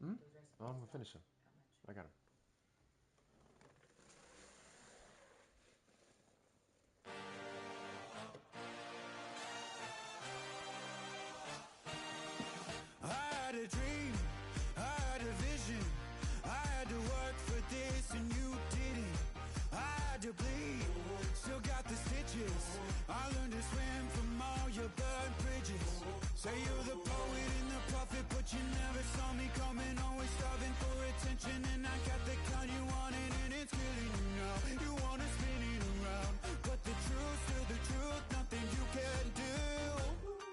Hmm? Oh, I'm going to finish him. I got him. I had a dream, I had a vision, I had to work for this and you didn't. I had to bleed, still got the stitches. I learned to swim from all your burned bridges. Say you're the poet and the prophet, but you never saw me coming. Always starving for attention, and I got the kind you wanted, and it's killing you now. You wanna spin it around, but the truth's still the truth. Nothing you can do.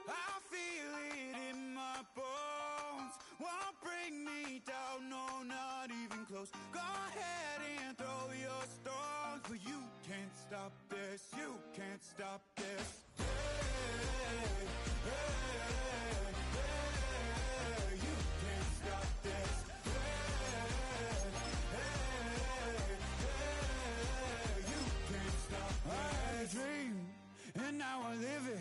I feel it in my bones, won't bring me down, no, not even close. Go ahead and throw your stones, but you can't stop this, you can't stop this. Hey, hey, hey, you can't stop this. Hey, hey, hey, you can't stop this. I had a dream, and now I live it.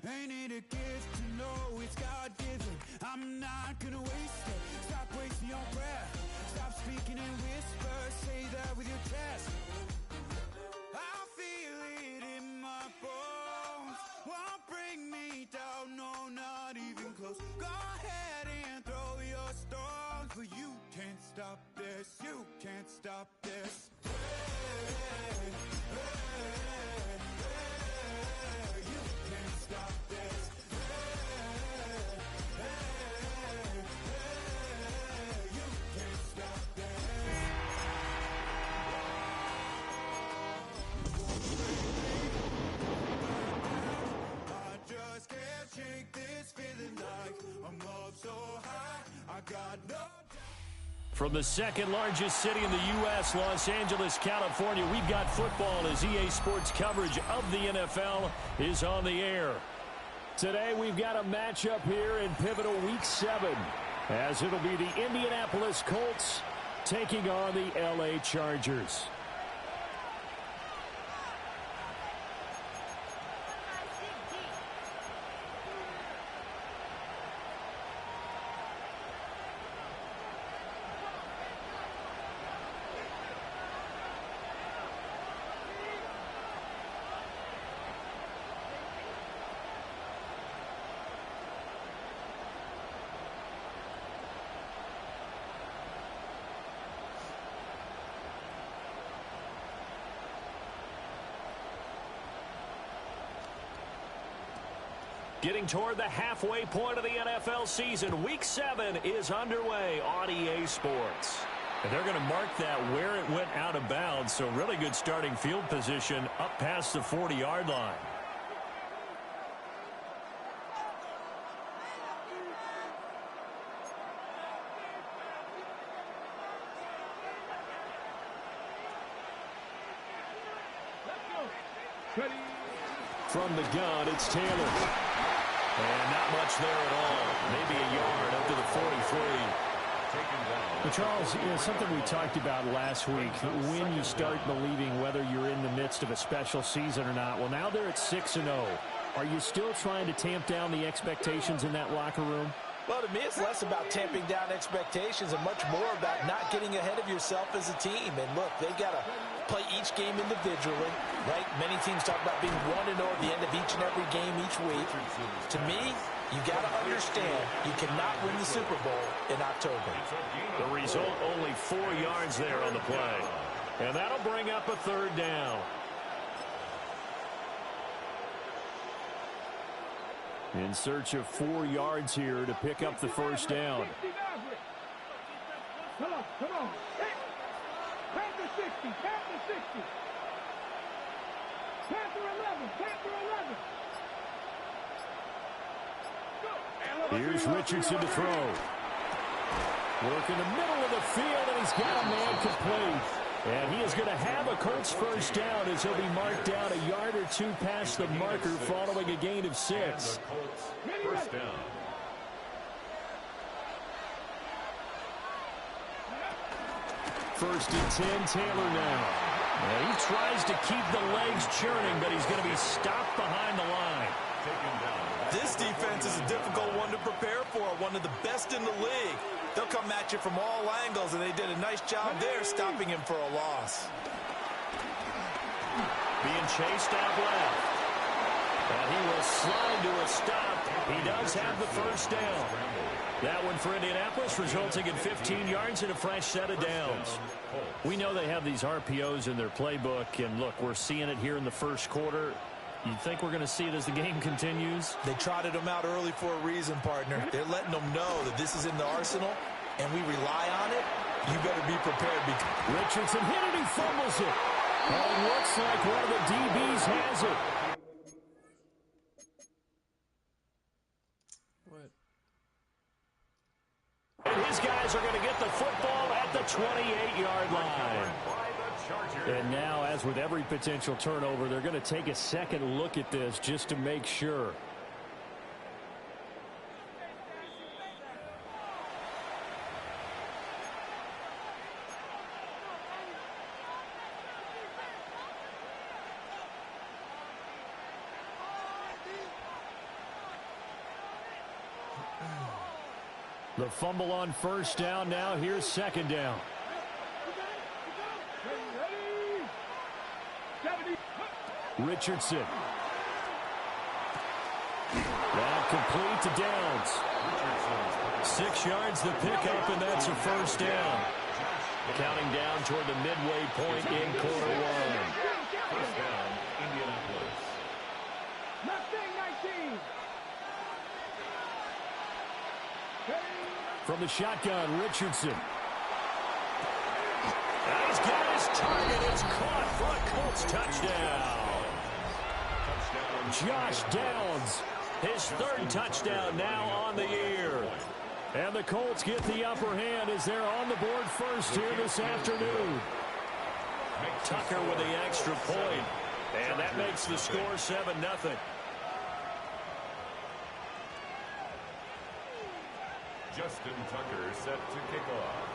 Ain't it a gift to know it's God-given? I'm not gonna waste it. Stop wasting your breath. Stop speaking in whispers. Say that with your chest. I feel it in my bones. Won't bring me down, no, not even close. Go ahead and throw your stones, but you can't stop this. You can't stop this. Hey, hey, hey, you can't stop this. Hey, hey, hey, you can't stop this. I just can't shake this feeling like I'm up so high. I got no. From the second largest city in the U.S., Los Angeles, California, we've got football as EA Sports coverage of the NFL is on the air. Today, we've got a matchup here in pivotal Week 7, as it'll be the Indianapolis Colts taking on the L.A. Chargers. Getting toward the halfway point of the NFL season, Week 7 is underway on EA Sports. And they're going to mark that where it went out of bounds, so really good starting field position up past the 40-yard line. From the gun, it's Taylor. And not much there at all. Maybe a yard up to the 43. But Charles, something we talked about last week, when you start believing whether you're in the midst of a special season or not. Well, now they're at 6-0. Are you still trying to tamp down the expectations in that locker room? Well, to me, it's less about tamping down expectations and much more about not getting ahead of yourself as a team. And look, they've got to play each game individually, right? Many teams talk about being 1-0 at the end of each and every game each week. To me, you got to understand you cannot win the Super Bowl in October. The result, only 4 yards there on the play. And that'll bring up a third down. In search of 4 yards here to pick up the first down. Come on. Panther 60, Panther 60. Panther 11, Panther 11. Here's Richardson to throw. Work in the middle of the field, and he's got a man complete. And he is going to have a Colts first down as he'll be marked down a yard or two past the marker following a gain of 6. First down. First and 10, Taylor now. And he tries to keep the legs churning, but he's going to be stopped behind the line. This defense is a difficult one to prepare for, one of the best in the league. They'll come at watch it from all angles, and they did a nice job there stopping him for a loss. Being chased out left. And he will slide to a stop. He does have the first down. That one for Indianapolis, resulting in 15 yards and a fresh set of downs. We know they have these RPOs in their playbook, and look, we're seeing it here in the first quarter. You think we're going to see it as the game continues? They trotted them out early for a reason, partner. They're letting them know that this is in the arsenal, and we rely on it. You better be prepared. Richardson hit it, he fumbles it. And it looks like one of the DBs has it. And his guys are going to get the football at the 28-yard line. And now, as with every potential turnover, they're going to take a second look at this just to make sure. The fumble on first down. Now here's second down. Richardson. That complete to Downs. 6 yards the pickup, and that's a first down. Counting down toward the midway point in quarter one. First down, Indianapolis. Mustang 19. From the shotgun, Richardson. He's got his target. It's caught for a Colts touchdown. Josh Downs, his third touchdown now on the year. And the Colts get the upper hand as they're on the board first here this afternoon. Tucker with the extra point. And that makes the score 7-0. Justin Tucker set to kick off.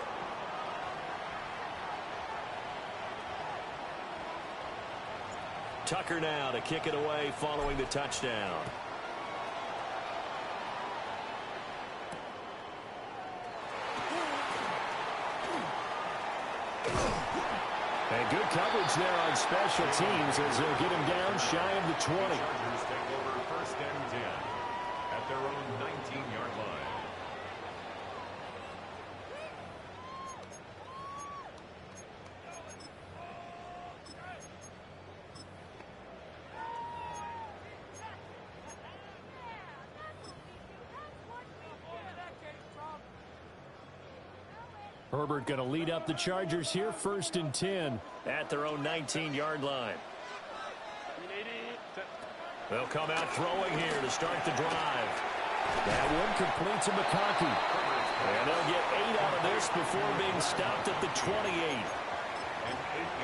Tucker now to kick it away following the touchdown. And good coverage there on special teams as they'll get him down shy of the 20. Chargers take over first and 10 at their own 19-yard line. Herbert going to lead up the Chargers here, first and 10 at their own 19-yard line. They'll come out throwing here to start the drive. That one complete to McConkey. And they'll get 8 out of this before being stopped at the 28.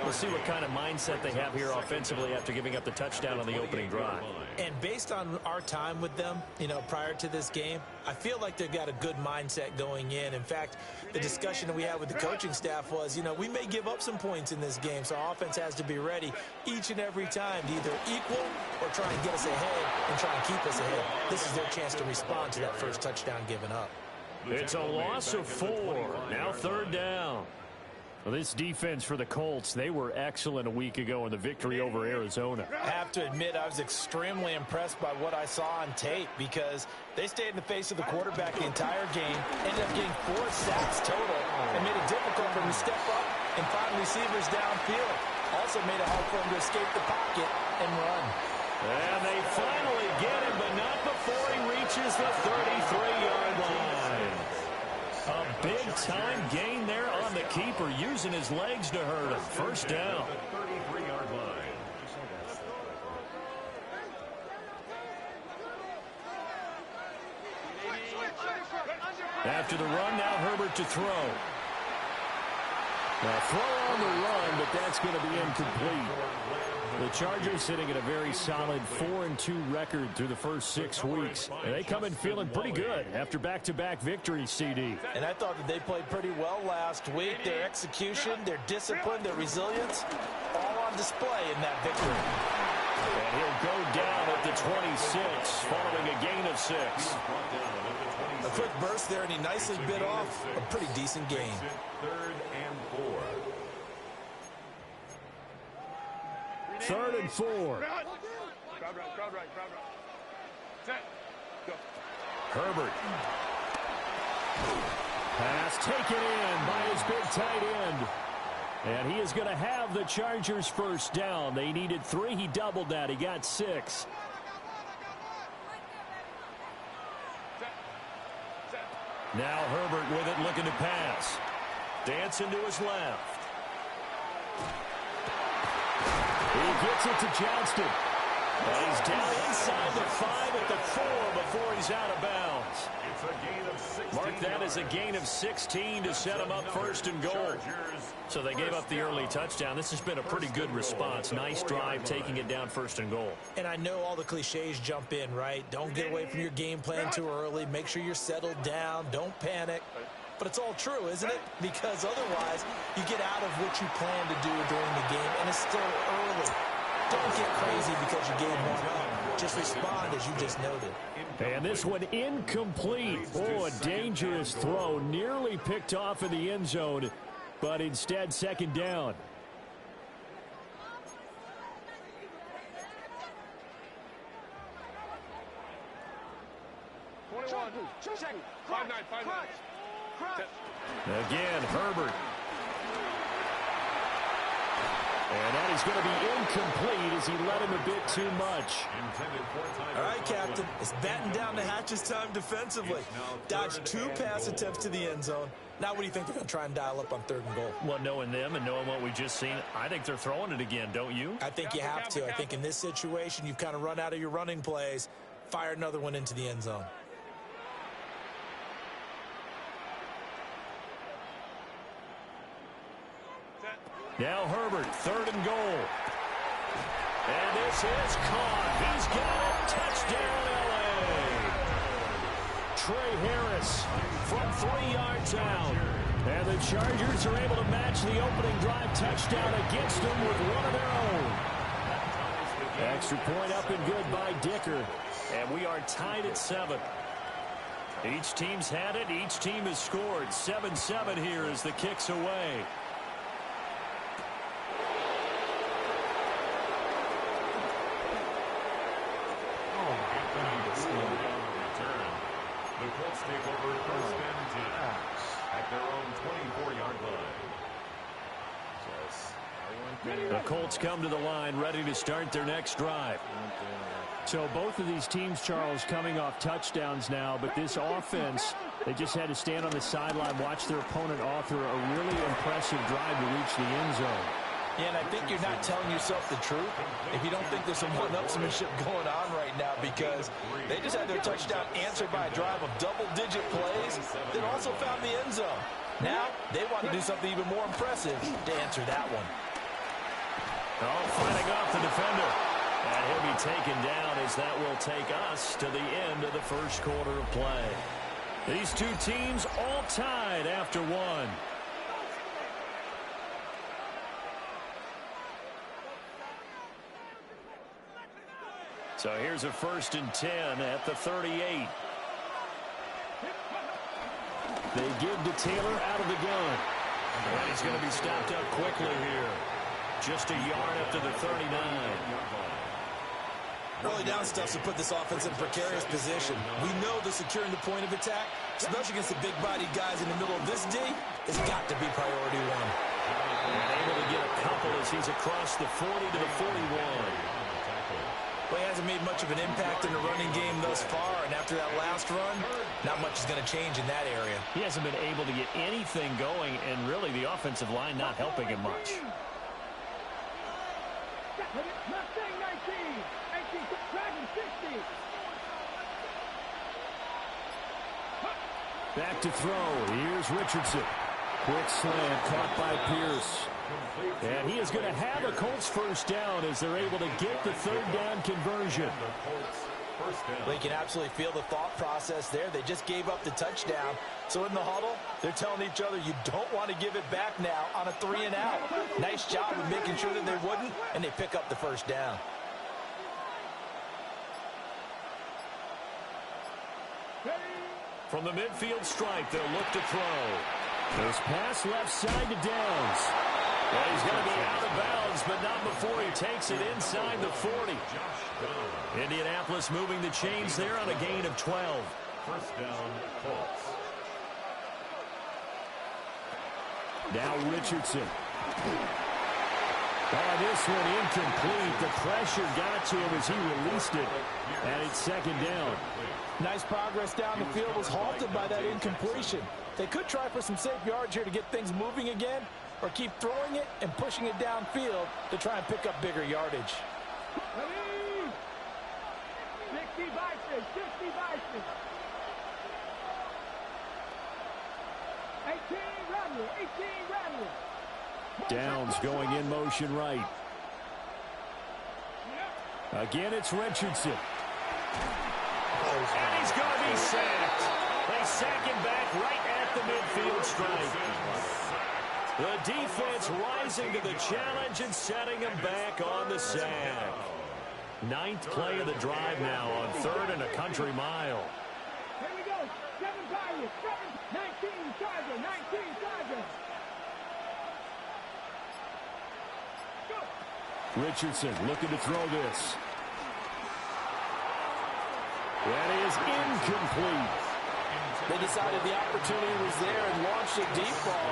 We'll see what kind of mindset they have here offensively after giving up the touchdown on the opening drive. And based on our time with them, prior to this game, I feel like they've got a good mindset going in. In fact, the discussion that we had with the coaching staff was, we may give up some points in this game, so our offense has to be ready each and every time to either equal or try and get us ahead and try and keep us ahead. This is their chance to respond to that first touchdown given up. It's a loss of 4. Now third down. Well, this defense for the Colts, they were excellent a week ago in the victory over Arizona. I have to admit, I was extremely impressed by what I saw on tape because they stayed in the face of the quarterback the entire game, ended up getting 4 sacks total, and made it difficult for him to step up and find receivers downfield. Also made it hard for him to escape the pocket and run. And they finally get him, but not before he reaches the 33-yard line. A big-time gain there on the keeper, using his legs to hurt him. First down. 33-yard line. After the run, now Herbert to throw. Now throw on the run, but that's going to be incomplete. The Chargers sitting at a very solid 4-2 record through the first 6 weeks. And they come in feeling pretty good after back-to-back victories, CD. And I thought that they played pretty well last week. Their execution, their discipline, their resilience, all on display in that victory. And he'll go down at the 26 following a gain of 6. A A quick burst there, and he nicely bit off a pretty decent gain. 3rd and 4. 3rd and 4. Crowd right. Set. Go. Herbert. Pass taken in by his big tight end. And he is going to have the Chargers first down. They needed 3. He doubled that. He got 6. Now Herbert with it, looking to pass. Dancing to his left. He gets it to Johnston. And he's down inside the 5 at the 4 before he's out of bounds. It's a gain of 16. Mark that as a gain of 16 to set him up 1st and goal. So they gave up the early touchdown. This has been a pretty good response. Nice drive, taking it down 1st and goal. And I know all the cliches jump in, right? Don't get away from your game plan too early. Make sure you're settled down. Don't panic. But it's all true, isn't it? Because otherwise, you get out of what you plan to do during the game, and it's still early. Don't get crazy because you gave one up. Just respond as you just noted. And this one incomplete. Oh, a dangerous throw. Nearly picked off in the end zone, but instead 2nd down. Check. 5-9. Again, Herbert. And that is going to be incomplete as he led him a bit too much. All right, Captain. It's batten down the hatches time defensively. Dodged 2 pass attempts to the end zone. Now what do you think they're going to try and dial up on 3rd and goal? Well, knowing them and knowing what we just seen, I think they're throwing it again, don't you? I think you have to. I think in this situation, you've kind of run out of your running plays. Fire another one into the end zone. Now Herbert, 3rd and goal. And this is caught. He's got it. Touchdown, L.A. Trey Harris from 3 yards out. And the Chargers are able to match the opening drive touchdown against them with one of their own. Extra point up and good by Dicker. And we are tied at 7. Each team's had it. Each team has scored. 7-7 here as the kick's away. The Colts take over 1st and 10 at their own 24-yard line. The Colts come to the line ready to start their next drive. So both of these teams, Charles, coming off touchdowns now, but this offense, they just had to stand on the sideline, watch their opponent author a really impressive drive to reach the end zone. Yeah, and I think you're not telling yourself the truth if you don't think there's some one-upsmanship going on right now, because they just had their touchdown answered by a drive of double-digit plays that also found the end zone. Now, they want to do something even more impressive to answer that one. Oh, fighting off the defender. And he'll be taken down as that will take us to the end of the 1st quarter of play. These 2 teams all tied after 1. So here's a 1st and 10 at the 38. They give to Taylor out of the gun. And he's going to be stopped up quickly here. Just a yard up to the 39. Early down stuff to put this offense in a precarious position. We know the securing the point of attack, especially against the big-bodied guys in the middle of this D, has got to be priority 1. And able to get a couple as he's across the 40 to the 41. Well, he hasn't made much of an impact in the running game thus far, and after that last run, not much is going to change in that area. He hasn't been able to get anything going, and really the offensive line not helping him much. Mustang 19. 18, Dragon 60. Back to throw. Here's Richardson. Quick slant caught by Pierce. And he is going to have a Colts first down as they're able to get the 3rd down conversion. Well, you can absolutely feel the thought process there. They just gave up the touchdown. So in the huddle, they're telling each other, you don't want to give it back now on a 3 and out. Nice job of making sure that they wouldn't, and they pick up the first down. From From the midfield stripe, they'll look to throw. This pass left side to Downs. Well, he's going to be out of bounds, but not before he takes it inside the 40. Indianapolis moving the chains there on a gain of 12. First down, Colts. Now Richardson. Oh, this one incomplete. The pressure got to him as he released it. And it's second down. Nice progress down the field was halted by that incompletion. They could try for some safe yards here to get things moving again, or keep throwing it and pushing it downfield to try and pick up bigger yardage. 60 vices, 60 vices. 18 Radley, 18 Radley. Downs going in motion right. Again, it's Richardson. And he's going to be sacked. They sack him back right at the midfield stripe. The defense rising to the challenge and setting him back on the sack. Ninth play of the drive now on 3rd and a country mile. Here we go. 7 Tigers, 19 Tigers, 19 Tigers. Go. Richardson looking to throw this. That is incomplete. They decided the opportunity was there and launched a deep ball,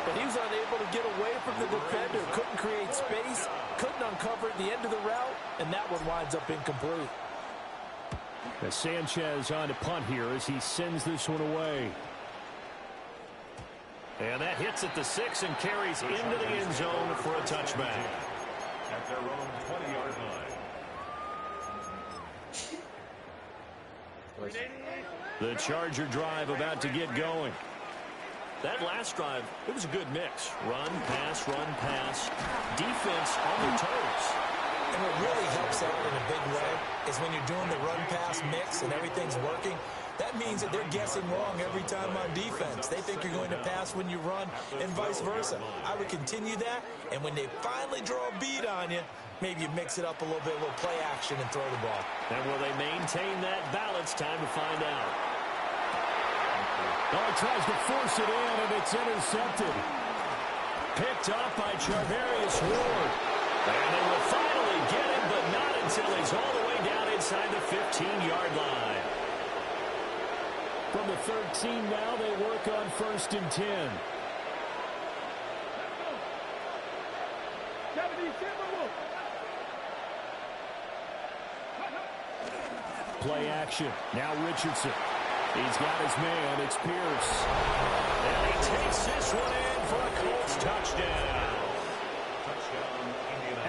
but he was unable to get away from the defender, couldn't create space, couldn't uncover at the end of the route, and that one winds up incomplete. As Sanchez on to punt here as he sends this one away. And that hits at the 6 and carries into the end zone for a touchback. At their own 20-yard line. The Charger drive about to get going. That last drive, it was a good mix. Run, pass, defense on their toes. And what really helps out in a big way is when you're doing the run-pass mix and everything's working, that means that they're guessing wrong every time on defense. They think you're going to pass when you run and vice versa. I would continue that, and when they finally draw a beat on you, maybe you mix it up a little bit, a little play action, and throw the ball. And will they maintain that balance? Time to find out. Oh, he tries to force it in, and it's intercepted. Picked up by Charvarius Ward. And they will finally get him, but not until he's all the way down inside the 15-yard line. From the 13 now, they work on 1st and 10. Play action. Now Richardson. He's got his man. It's Pierce. And he takes this one in for a Colts touchdown.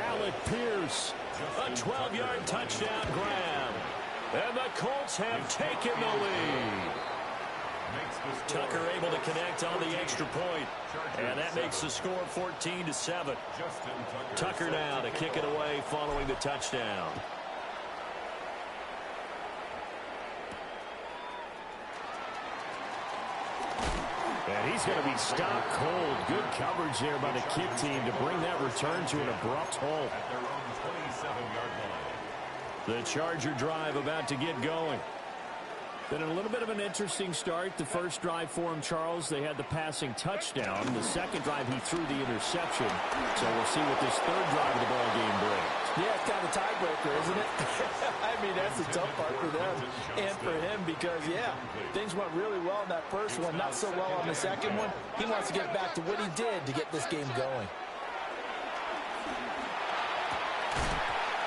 Alec Pierce. A 12-yard touchdown grab. And the Colts have taken the lead. Tucker able to connect on the extra point. And that makes the score 14-7. Tucker now to kick it away following the touchdown. And he's going to be stopped cold. Good coverage there by the kick team to bring that return to an abrupt halt. At their own 27-yard line. The Charger drive about to get going. Been a little bit of an interesting start. The first drive for him, Charles, they had the passing touchdown. The second drive, he threw the interception. So we'll see what this third drive of the ball game brings. Yeah, it's kind of a tiebreaker, isn't it? I mean, that's the tough part for them and for him because, yeah, things went really well in that first one, not so well on the second one. He wants to get back to what he did to get this game going.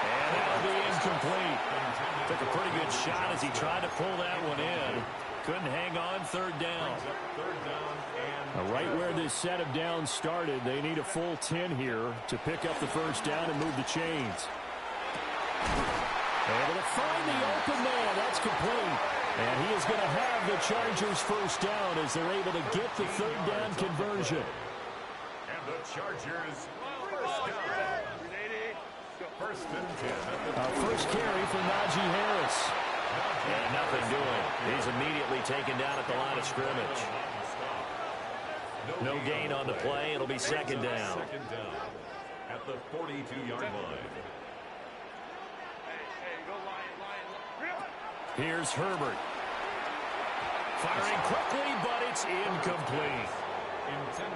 And that'll be incomplete. Took a pretty good shot as he tried to pull that one in. Couldn't hang on. Third down. Right where this set of downs started, they need a full 10 here to pick up the first down and move the chains. Able to find the open man. That's complete. And he is going to have the Chargers first down as they're able to get the third down conversion. And the Chargers first down. First and 10. First carry for Najee Harris. And nothing doing. He's immediately taken down at the line of scrimmage. No gain on the play. It'll be second down. Second down at the 42-yard line. Here's Herbert. Firing quickly, but it's incomplete.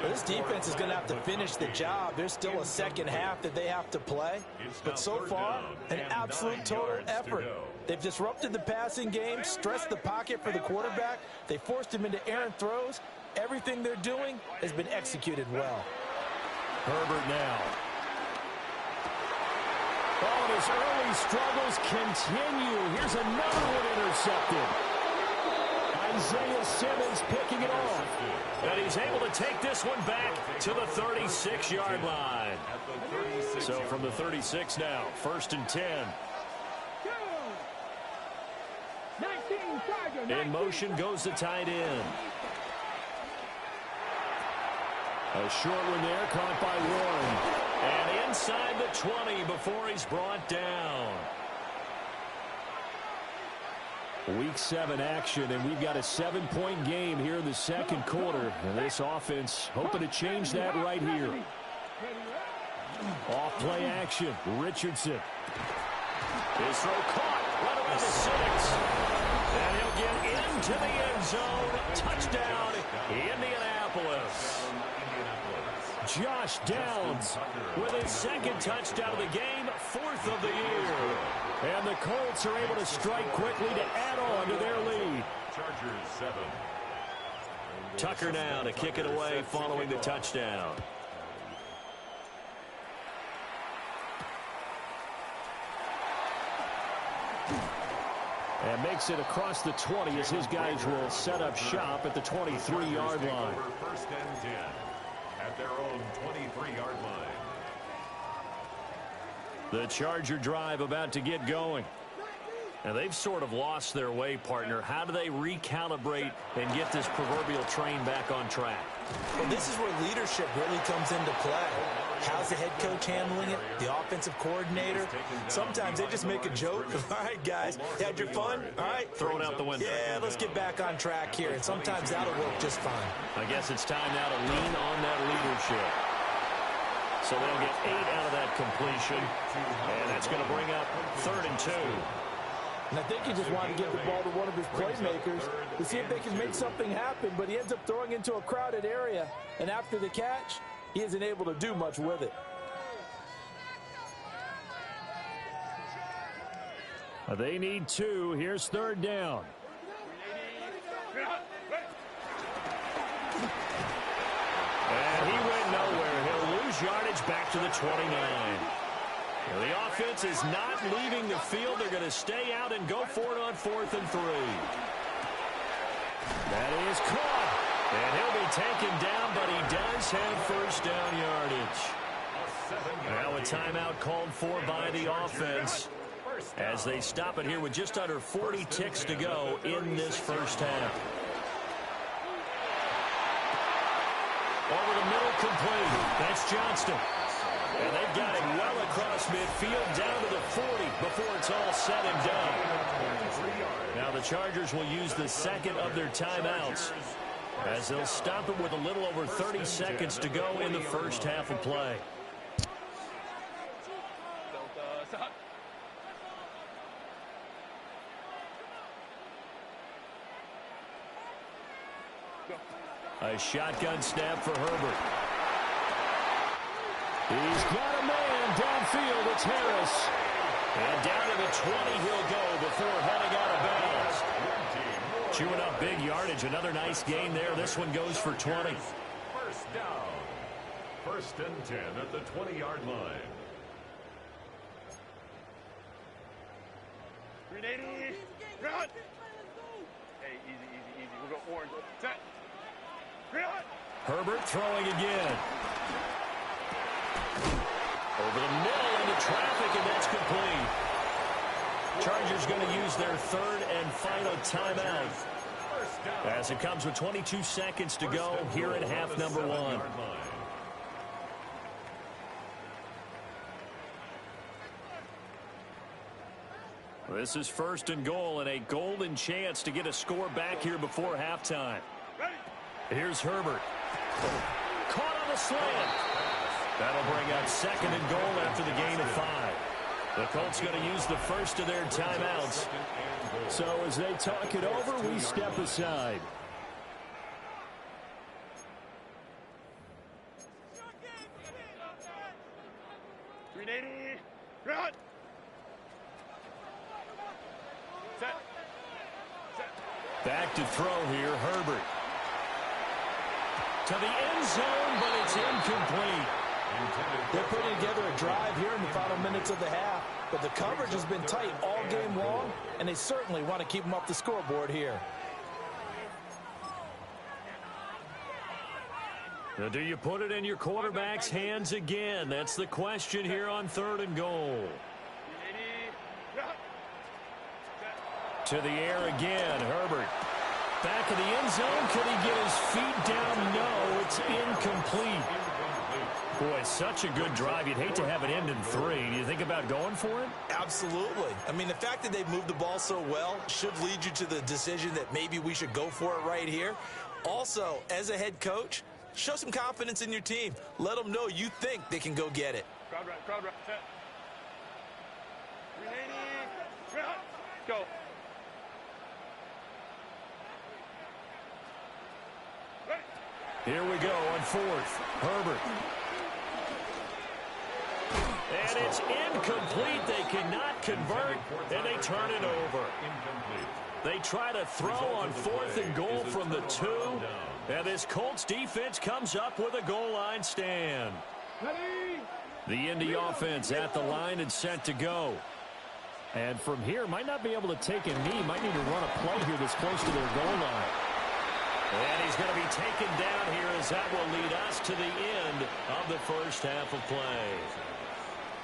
This defense is going to have to finish the job. There's still a second half that they have to play. But so far, an absolute total effort. They've disrupted the passing game, stressed the pocket for the quarterback. They forced him into errant throws. Everything they're doing has been executed well. Herbert now. Oh, and his early struggles continue. Here's another one intercepted. Isaiah Simmons picking it off. And he's able to take this one back to the 36-yard line. So from the 36 now, 1st and 10. In motion goes the tight end. A short one there, caught by Warren. And inside the 20 before he's brought down. Week 7 action, and we've got a 7-point game here in the second quarter. And this offense hoping to change that right here. Off play action, Richardson. His throw caught right around the 6. And he'll get into the end zone. Touchdown, Indianapolis. Josh Downs with his second touchdown of the game, 4th of the year. And the Colts are able to strike quickly to add on to their lead. Chargers 7. Tucker now to kick it away following the touchdown. And makes it across the 20 as his guys will set up shop at the 23-yard line. 1st and 10 at their own 23-yard line. The Charger drive about to get going. Now they've sort of lost their way, partner. How do they recalibrate and get this proverbial train back on track? Well, this is where leadership really comes into play. How's the head coach handling it? The offensive coordinator? Sometimes they just make a joke. All right, guys, you had your fun? All right. Throw it out the window. Yeah, let's get back on track here. And sometimes that'll work just fine. I guess it's time now to lean on that leadership. So they'll get 8 out of that completion. And that's going to bring up 3rd and 2. And I think he just wanted to give the ball to one of his playmakers to see if they can make something happen, but he ends up throwing into a crowded area. And after the catch, he isn't able to do much with it. They need 2. Here's 3rd down. And he went nowhere. He'll lose yardage back to the 29. The offense is not leaving the field. They're going to stay out and go for it on 4th and 3. That is caught. And he'll be taken down, but he does have 1st down yardage. Now a timeout called for by the offense as they stop it here with just under 40 ticks to go in this first half. Over the middle, complete. That's Johnston. And they've got it well across midfield down to the 40 before it's all said and done. Now the Chargers will use the second of their timeouts as they'll stop it with a little over 30 seconds to go in the first half of play. A shotgun snap for Herbert. He's got a man downfield. It's Harris. And down to the 20 he'll go before heading out of bounds. Chewing up big yardage. Another nice gain there. This one goes for 20. 1st down. 1st and 10 at the 20-yard line. 380. Run. Hey, easy. We'll go orange. Set. Run. Herbert throwing again. Over the middle into traffic, and that's complete. Chargers going to use their 3rd and final timeout as it comes with 22 seconds to go here in half number 1. This is 1st and goal and a golden chance to get a score back here before halftime. Here's Herbert. Caught on the slant. That'll bring up 2nd and goal after the gain of 5. The Colts going to use the first of their timeouts. So as they talk it over, we step aside. Back to throw here, Herbert. To the end zone, but it's incomplete. They're putting together a drive here in the final minutes of the half, but the coverage has been tight all game long, and they certainly want to keep them up the scoreboard here. Now, do you put it in your quarterback's hands again? That's the question here on 3rd and goal. To the air again, Herbert. Back of the end zone. Could he get his feet down? No, it's incomplete. Boy, such a good drive. You'd hate to have it end in 3. Do you think about going for it? Absolutely. I mean, the fact that they've moved the ball so well should lead you to the decision that maybe we should go for it right here. Also, as a head coach, show some confidence in your team. Let them know you think they can go get it. Crowd right, set. 380, go. Here we go on 4th. Herbert. And it's incomplete. They cannot convert, and they turn it over. They try to throw on 4th and goal from the 2, and this Colts defense comes up with a goal line stand. The Indy offense at the line and set to go. And from here, might not be able to take a knee. Might need to run a play here that's close to their goal line. And he's going to be taken down here as that will lead us to the end of the first half of play.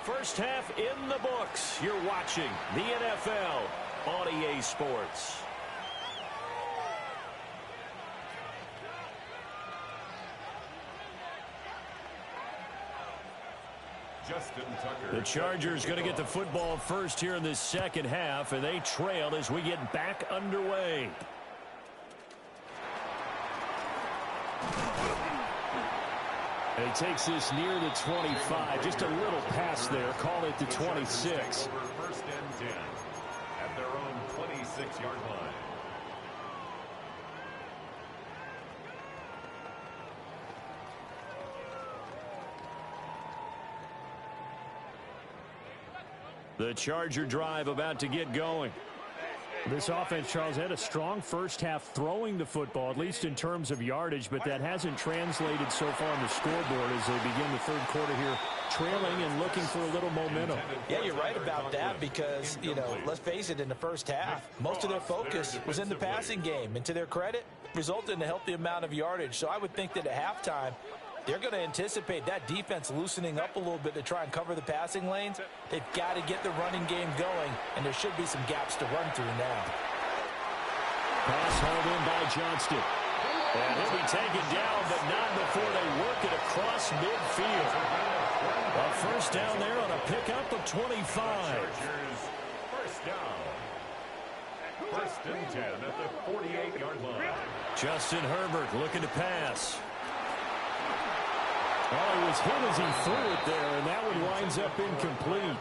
First half in the books. You're watching the NFL on EA Sports. Justin Tucker. The Chargers going to get the football first here in this second half, and they trail as we get back underway. He takes this near the 25. Just a little pass there. Call it the 26. First and 10 at their own 26-yard line. The Charger drive about to get going. This offense, Charles, had a strong first half throwing the football, at least in terms of yardage, but that hasn't translated so far on the scoreboard as they begin the third quarter here, trailing and looking for a little momentum. Yeah, you're right about that because, you know, let's face it, in the first half, most of their focus was in the passing game. And to their credit, resulted in a healthy amount of yardage. So I would think that at halftime, they're going to anticipate that defense loosening up a little bit to try and cover the passing lanes. They've got to get the running game going, and there should be some gaps to run through now. Pass hauled in by Johnston. And he'll be taken down, but not before they work it across midfield. A first down there on a pickup of 25. First down. First and 10 at the 48-yard line. Justin Herbert looking to pass. Oh, he was hit as he threw it there, and that one winds up incomplete.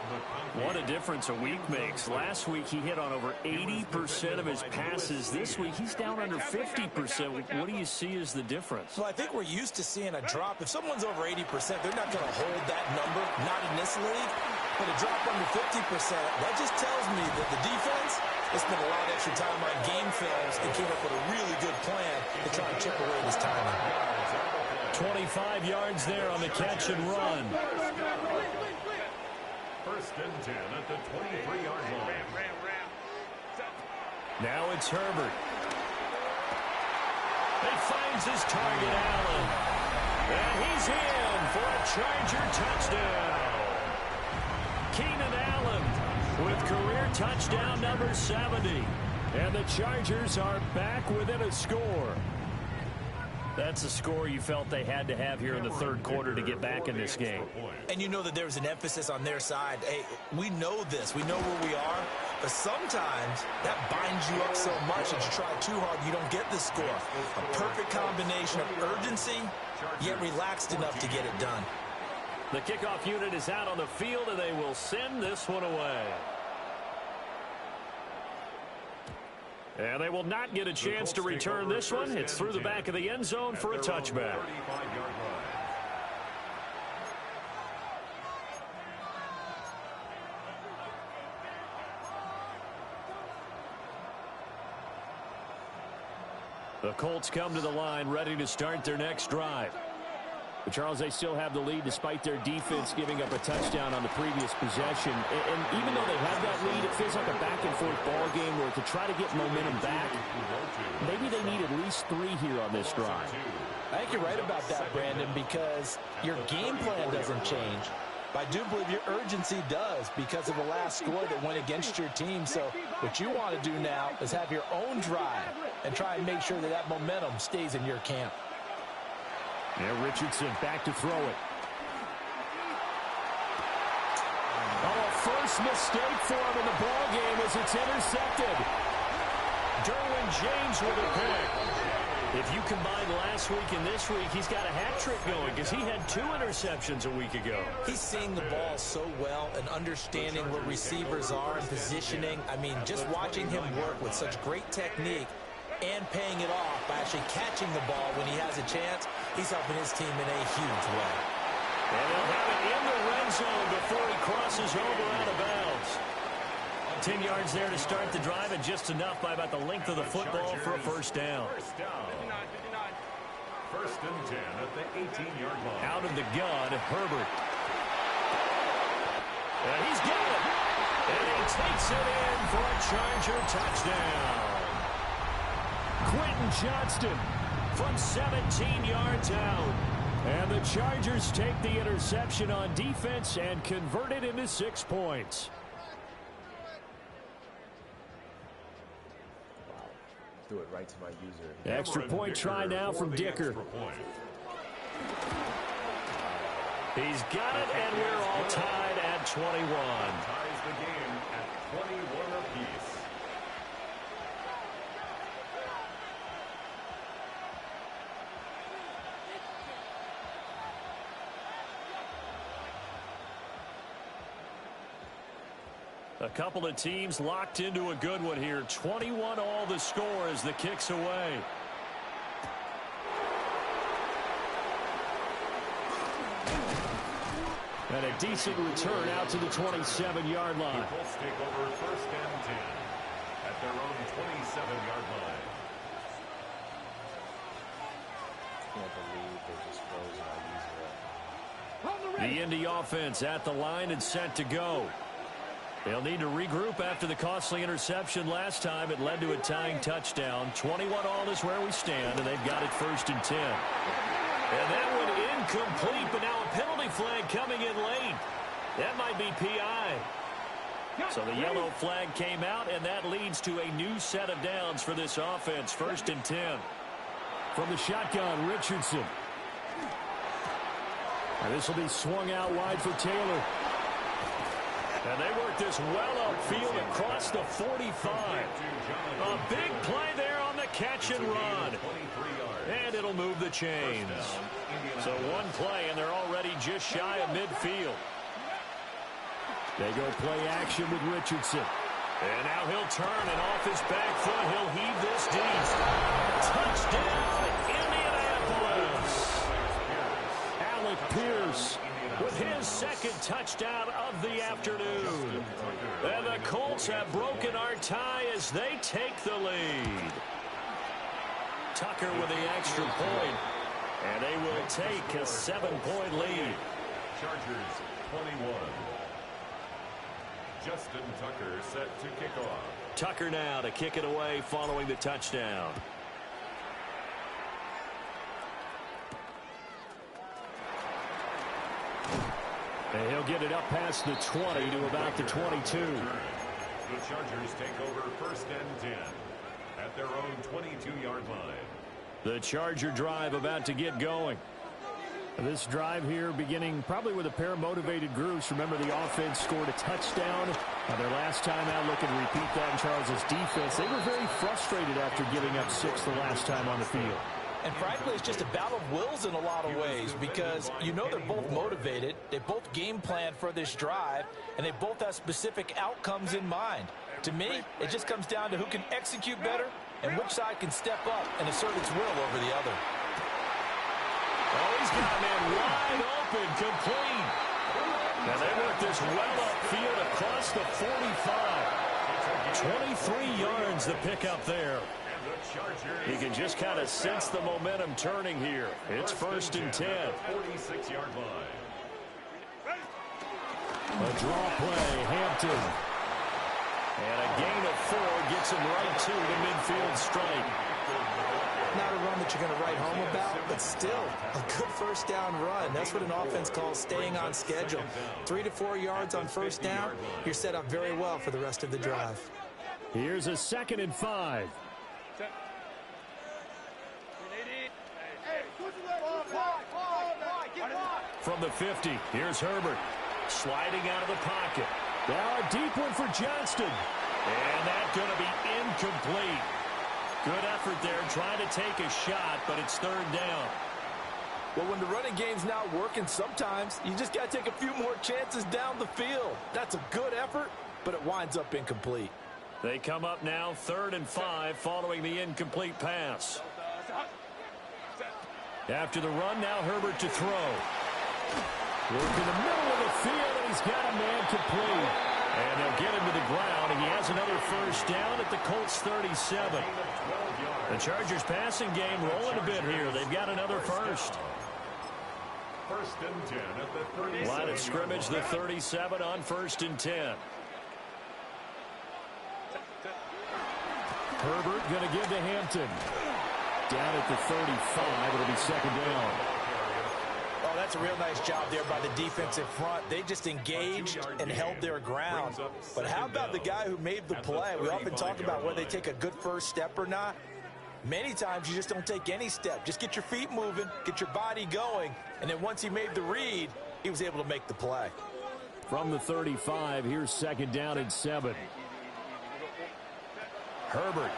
What a difference a week makes. Last week he hit on over 80% of his passes. This week he's down under 50%. What do you see as the difference? Well, I think we're used to seeing a drop. If someone's over 80%, they're not going to hold that number, not in this league. But a drop under 50%, that just tells me that the defense has spent a lot of extra time on game films and came up with a really good plan to try and chip away this timing. 25 yards there on the catch and run. First and 10 at the 23-yard line. Now it's Herbert. He finds his target, Allen. And he's in for a Charger touchdown. Keenan Allen with career touchdown number 70. And the Chargers are back within a score. That's a score you felt they had to have here in the third quarter to get back in this game. And you know that there's an emphasis on their side. Hey, we know this. We know where we are. But sometimes that binds you up so much that you try too hard, you don't get the score. A perfect combination of urgency, yet relaxed enough to get it done. The kickoff unit is out on the field, and they will send this one away. And they will not get a chance to return this one. It's through the back of the end zone for a touchback. The Colts come to the line ready to start their next drive. But Charles, they still have the lead despite their defense giving up a touchdown on the previous possession. And even though they have that lead, it feels like a back-and-forth ball game where to try to get momentum back, maybe they need at least 3 here on this drive. I think you're right about that, Brandon, because your game plan doesn't change. But I do believe your urgency does because of the last score that went against your team. So what you want to do now is have your own drive and try and make sure that that momentum stays in your camp. Yeah, Richardson back to throw it. Oh, first mistake for him in the ball game as it's intercepted. Derwin James with a pick. If you combine last week and this week, he's got a hat trick going because he had 2 interceptions a week ago. He's seeing the ball so well and understanding where receivers are and positioning. I mean, just watching him work with such great technique and paying it off by actually catching the ball when he has a chance, he's helping his team in a huge way. And he'll have it in the red zone before he crosses over out of bounds. 10 yards there to start the drive, and just enough by about the length of the football for a first down. First and 10 at the 18-yard line. Out of the gun, Herbert. And he's got it. And he takes it in for a Charger touchdown. Quentin Johnston from 17 yards out. And the Chargers take the interception on defense and convert it into 6 points. Do it right to my user. Extra point try now from Dicker. He's got it, and we're all tied at 21. Ties the game at 21 apiece. A couple of teams locked into a good one here. 21 all the score as the kick's away. And a decent return out to the 27-yard line. The Colts take over first and 10 at their own 27-yard line. Can't believe they just froze my user. The Indy offense at the line and set to go. They'll need to regroup after the costly interception last time. It led to a tying touchdown. 21 all is where we stand, and they've got it first and 10. And that one incomplete, but now a penalty flag coming in late. That might be PI. So the yellow flag came out, and that leads to a new set of downs for this offense. First and 10. From the shotgun, Richardson. And this will be swung out wide for Taylor. And they work this well upfield across the 45. A big play there on the catch and run. And it'll move the chains. So one play, and they're already just shy of midfield. They go play action with Richardson. And now he'll turn, and off his back foot, he'll heave this deep. Touchdown, Indianapolis. Alec Pierce with his second touchdown of the afternoon. And the Colts have broken our tie as they take the lead. Tucker with the extra point. And they will take a 7-point lead. Chargers 21. Justin Tucker set to kick off. Tucker now to kick it away following the touchdown. And he'll get it up past the 20 to about the 22. The Chargers take over first and 10 at their own 22-yard line. The Charger drive about to get going. This drive here beginning probably with a pair of motivated groups. Remember, the offense scored a touchdown their last time out. Looking to repeat that in Charles's defense. They were very frustrated after giving up 6 the last time on the field. And frankly, it's just a battle of wills in a lot of ways because you know they're both motivated. They both game plan for this drive, and they both have specific outcomes in mind. To me, it just comes down to who can execute better and which side can step up and assert its will over the other. Oh, he's got a man wide open, complete. And they work this well upfield across the 45. 23 yards the pickup there. You can just kind of sense the momentum turning here. It's 1st and 10. 46-yard line. A draw play, Hampton. And a gain of 4 gets him right to the midfield strike. Not a run that you're going to write home about, but still a good first down run. That's what an offense calls staying on schedule. 3 to 4 yards on first down, you're set up very well for the rest of the drive. Here's a 2nd and 5. From the 50, here's Herbert. Sliding out of the pocket. Now a deep one for Johnston. And that's going to be incomplete. Good effort there, trying to take a shot, but it's 3rd down. Well, when the running game's not working, sometimes you just got to take a few more chances down the field. That's a good effort, but it winds up incomplete. They come up now 3rd and 5 following the incomplete pass. After the run, now Herbert to throw. Look in the middle of the field, and he's got a man complete. And they'll get him to the ground, and he has another first down at the Colts 37. The Chargers passing game rolling a bit here. They've got another first. 1st and 10 at the 37. Line of scrimmage, the 37 on 1st and 10. Herbert going to give to Hampton. Down at the 35, it'll be 2nd down. Oh, that's a real nice job there by the defensive front. They just engaged and held their ground. But how about the guy who made the play? We often talk about whether they take a good first step or not. Many times you just don't take any step. Just get your feet moving, get your body going, and then once he made the read, he was able to make the play. From the 35, here's 2nd down and 7. Herbert.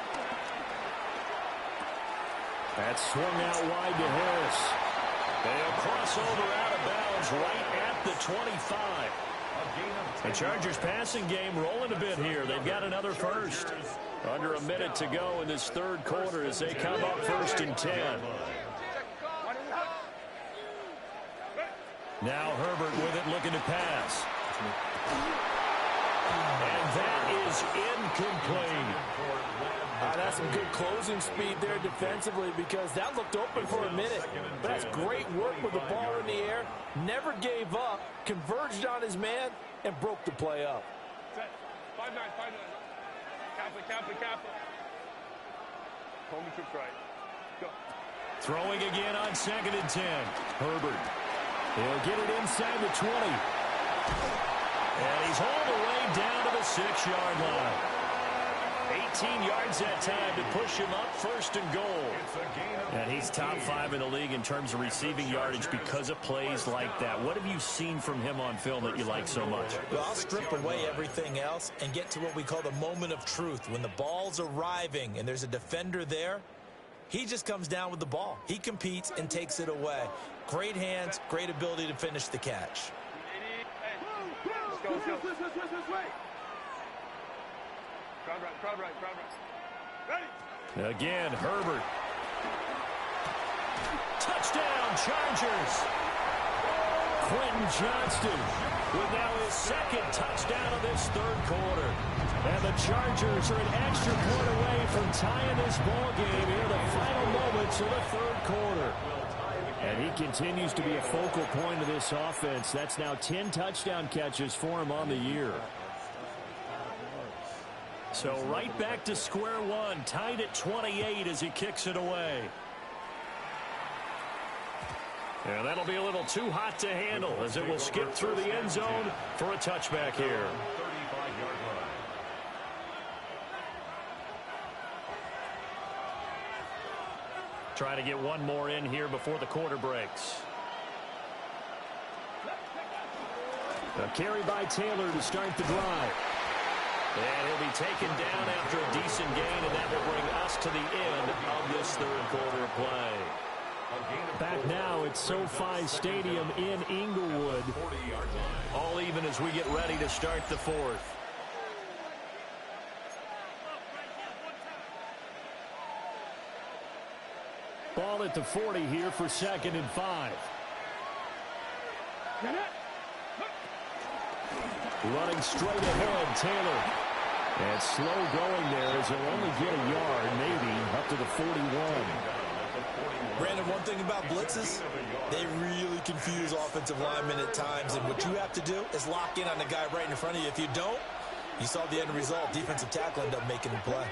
That's swung out wide to Harris. They'll cross over out of bounds right at the 25. The Chargers passing game rolling a bit here. They've got another first. Under a minute to go in this 3rd quarter as they come up 1st and 10. Now Herbert with it, looking to pass. And that is incomplete. That's some good closing speed there defensively because that looked open for a minute. But that's great work with the ball in the air. Never gave up, converged on his man, and broke the play up. 5-9, 5-9. Kappa. Home trip right. Go. Throwing again on 2nd and 10. Herbert. He'll get it inside the 20. And he's hauled away down to the 6-yard line. 18 yards that time to push him up 1st and goal. And he's top 5 in the league in terms of receiving yardage because of plays like that. What have you seen from him on film that you like so much? Well, I'll strip away everything else and get to what we call the moment of truth. When the ball's arriving and there's a defender there, he just comes down with the ball. He competes and takes it away. Great hands, great ability to finish the catch. Let's go. Crowd right. Ready? Again, Herbert. Touchdown, Chargers. Quentin Johnston with now his 2nd touchdown of this 3rd quarter. And the Chargers are an extra point away from tying this ball game here in the final moments of the 3rd quarter. And he continues to be a focal point of this offense. That's now 10 touchdown catches for him on the year. So right back to square one, tied at 28 as he kicks it away. And that'll be a little too hot to handle as it will skip through the end zone for a touchback here. 35-yard line. Trying to get one more in here before the quarter breaks. A carry by Taylor to start the drive. And he'll be taken down after a decent gain, and that will bring us to the end of this third quarter of play. Back now at SoFi Stadium in Inglewood. All even as we get ready to start the fourth. Ball at the 40 here for 2nd and 5. Running straight ahead, Taylor. And slow going there as he'll only get a yard, maybe, up to the 41. Brandon, one thing about blitzes, they really confuse offensive linemen at times, and what you have to do is lock in on the guy right in front of you. If you don't, you saw the end result. Defensive tackle ended up making the play.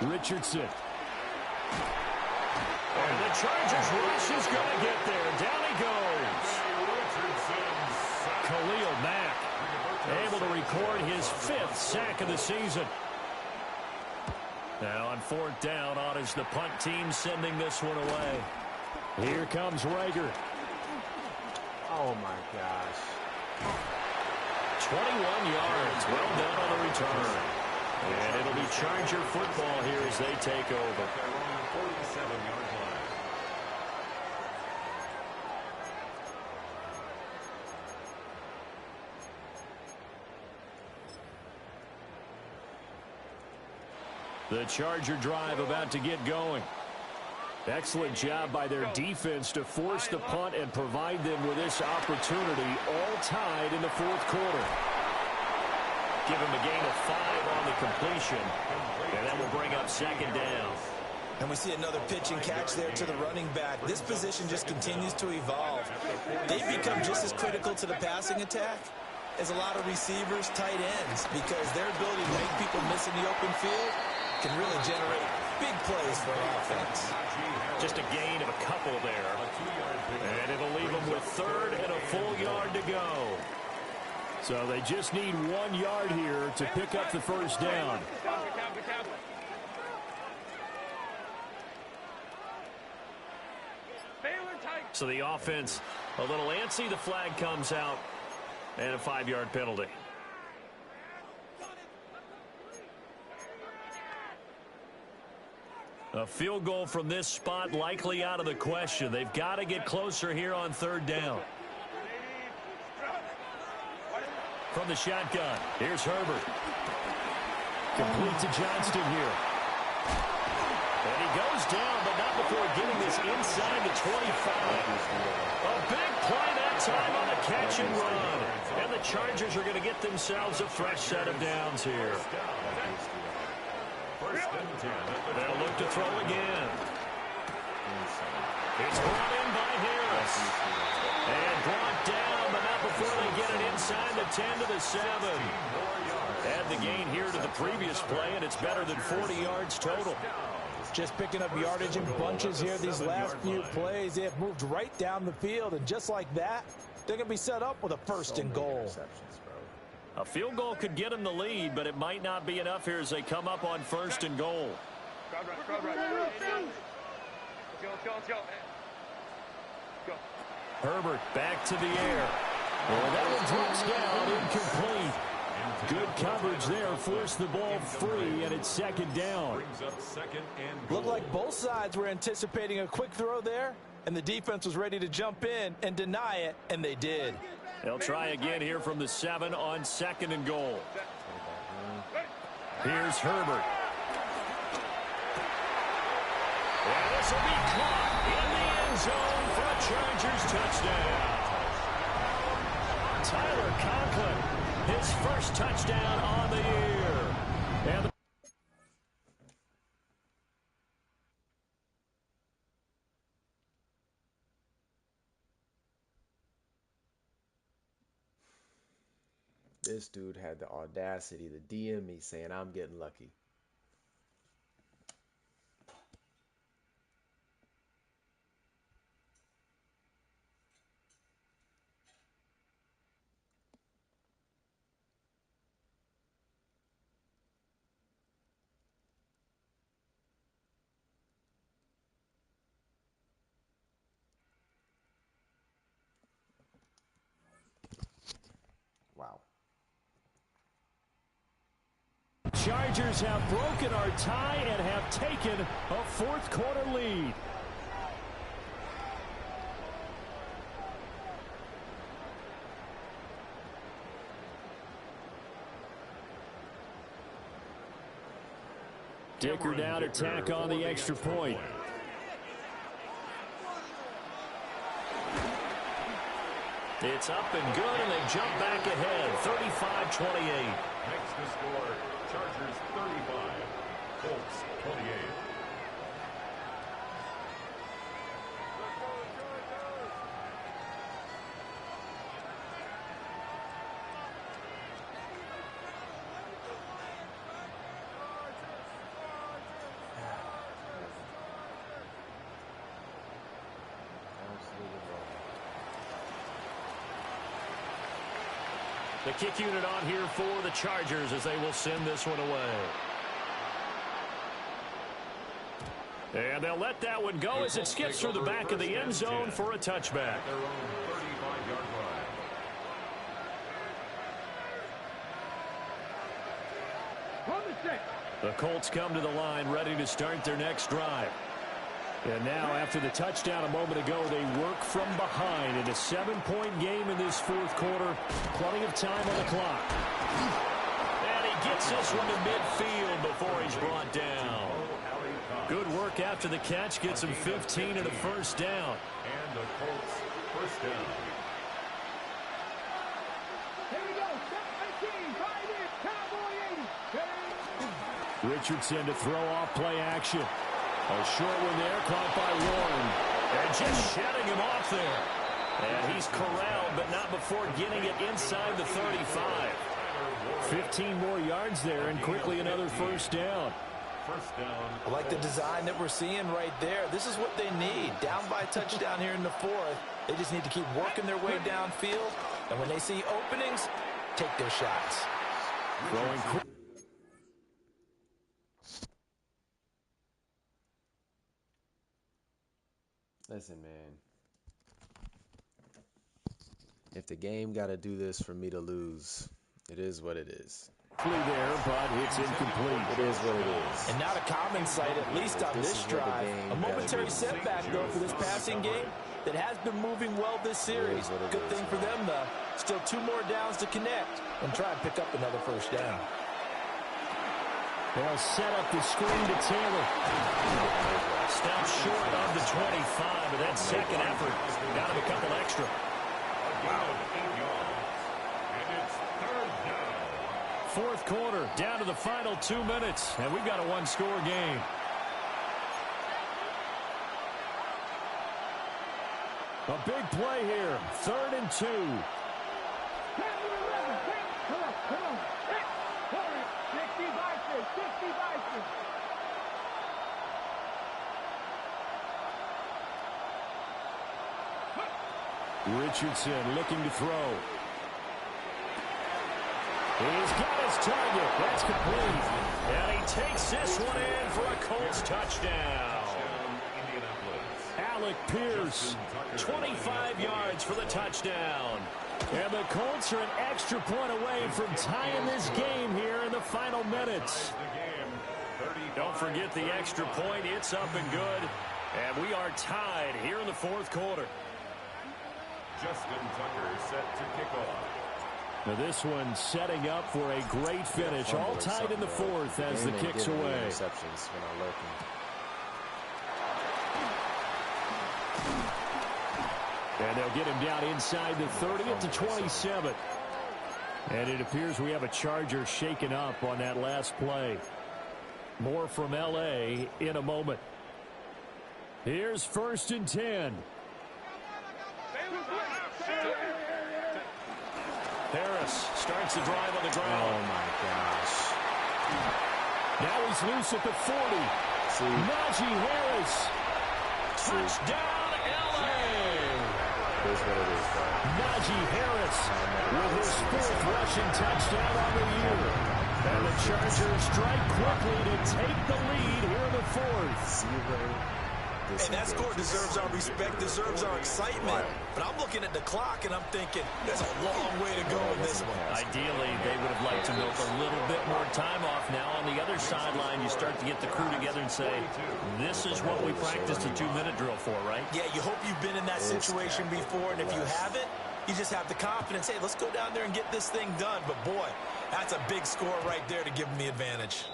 Richardson. And the Chargers rush is going to get there. Down he goes. Khalil Mack able to record his 5th sack of the season. Now on 4th down, on is the punt team sending this one away. Here comes Rager. Oh, my gosh. 21 yards. Well done on the return. And it'll be Charger football here as they take over. 47-yard line. The Charger drive about to get going. Excellent job by their defense to force the punt and provide them with this opportunity, all tied in the 4th quarter. Give him a gain of 5 on the completion, and that will bring up 2nd down. And we see another pitch and catch there to the running back. This position just continues to evolve. They've become just as critical to the passing attack as a lot of receivers, tight ends, because their ability to make people miss in the open field can really generate big plays for an offense. Just a gain of a couple there. And it'll leave them with 3rd and a full yard to go. So they just need 1 yard here to pick up the 1st down. So the offense a little antsy. The flag comes out and a 5-yard penalty. A field goal from this spot likely out of the question. They've got to get closer here on 3rd down. From the shotgun, here's Herbert. Complete to Johnston here. And he goes down, but not before getting this inside the 25. A big play that time on the catch and run. And the Chargers are going to get themselves a fresh set of downs here. They'll look to throw again. It's brought in by Harris. And brought down, but not before they get it inside the 10 to the 7. Add the gain here to the previous play, and it's better than 40 yards total. Just picking up yardage in bunches here these last few plays. They have moved right down the field, and just like that, they're going to be set up with a 1st and goal. A field goal could get them the lead, but it might not be enough here as they come up on 1st and goal. Herbert back to the air. Well, that one drops down, incomplete. Good coverage there, forced the ball free, and it's 2nd down. Looked like both sides were anticipating a quick throw there, and the defense was ready to jump in and deny it, and they did. They'll try again here from the 7 on 2nd and goal. Here's Herbert. And this will be caught in the end zone for a Chargers touchdown. Tyler Conklin, his 1st touchdown on the year. And This dude had the audacity to DM me saying I'm getting lucky. Chargers have broken our tie and have taken a fourth-quarter lead. Dicker down to tack on the extra point. It's up and good, and they jump back ahead, 35-28. Makes the score, Chargers 35, Colts 28. The kick unit on here for the Chargers as they will send this one away. And they'll let that one go as it skips through the back of the end zone for a touchback. Their own 35-yard line. From the 6. The Colts come to the line ready to start their next drive. And now, after the touchdown a moment ago, they work from behind in a 7-point game in this fourth quarter. Plenty of time on the clock. And he gets this one to midfield before he's brought down. Good work after the catch. Gets him 15 and a first down. And the Colts first down. Here we go. Step 19. Right in. Cowboy 80. Richardson to throw off play action. A short one there, caught by Warren. And just shedding him off there. And he's corralled, but not before getting it inside the 35. 15 more yards there, and quickly another first down. First down. I like the design that we're seeing right there. This is what they need. Down by a touchdown here in the fourth. They just need to keep working their way downfield. And when they see openings, take their shots. Throwing quick. Listen, man. If the game got to do this for me to lose, it is what it is. There, but it's incomplete. It is what it is. And not a common sight, at least on this drive. A momentary setback, though, for this passing game that has been moving well this series. Good thing for them, though. Still 2 more downs to connect and try and pick up another first down. They'll set up the screen to Taylor. Stopped short of the 25, but that second effort got him a couple extra. And it's third down. Fourth quarter, down to the final 2 minutes, and we've got a one-score game. A big play here, 3rd and 2. Come on. 60 Bison. 60 Bison. Richardson looking to throw. He's got his target. That's complete. And he takes this one in for a Colts touchdown. Alec Pierce, 25 yards for the touchdown. And the Colts are an extra point away from tying this game here in the final minutes. Don't forget the extra point. It's up and good. And we are tied here in the fourth quarter. Justin Tucker set to kick off. Now this one setting up for a great finish. All tied in the fourth as the kick's away. Interceptions when I'm looking. And they'll get him down inside the 30 at the 27. And it appears we have a Charger shaken up on that last play. More from L.A. in a moment. Here's 1st and 10. Harris starts the drive on the ground. Oh, my gosh. Now he's loose at the 40. See? Najee Harris. Touchdown, L.A. Here's what it is, bro. Najee Harris with his 4th rushing touchdown on the year. And the Chargers strike quickly to take the lead here in the 4th. See, bro? And that score deserves our respect, deserves our excitement. But I'm looking at the clock, and I'm thinking, there's a long way to go in this one. Ideally, they would have liked to milk a little bit more time off. Now, on the other sideline, you start to get the crew together and say, this is what we practiced a 2-minute drill for, right? Yeah, you hope you've been in that situation before, and if you haven't, you just have the confidence, hey, let's go down there and get this thing done. But, boy, that's a big score right there to give them the advantage.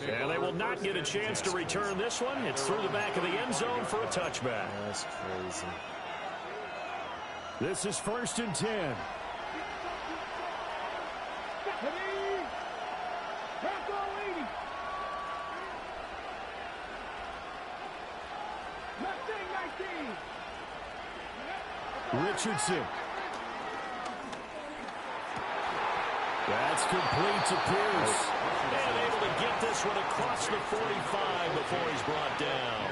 And they will not get a chance to return this one. It's through the back of the end zone for a touchback. That's crazy. This is 1st and 10. Richardson. That's complete to Pierce. And able to get this one across the 45 before he's brought down.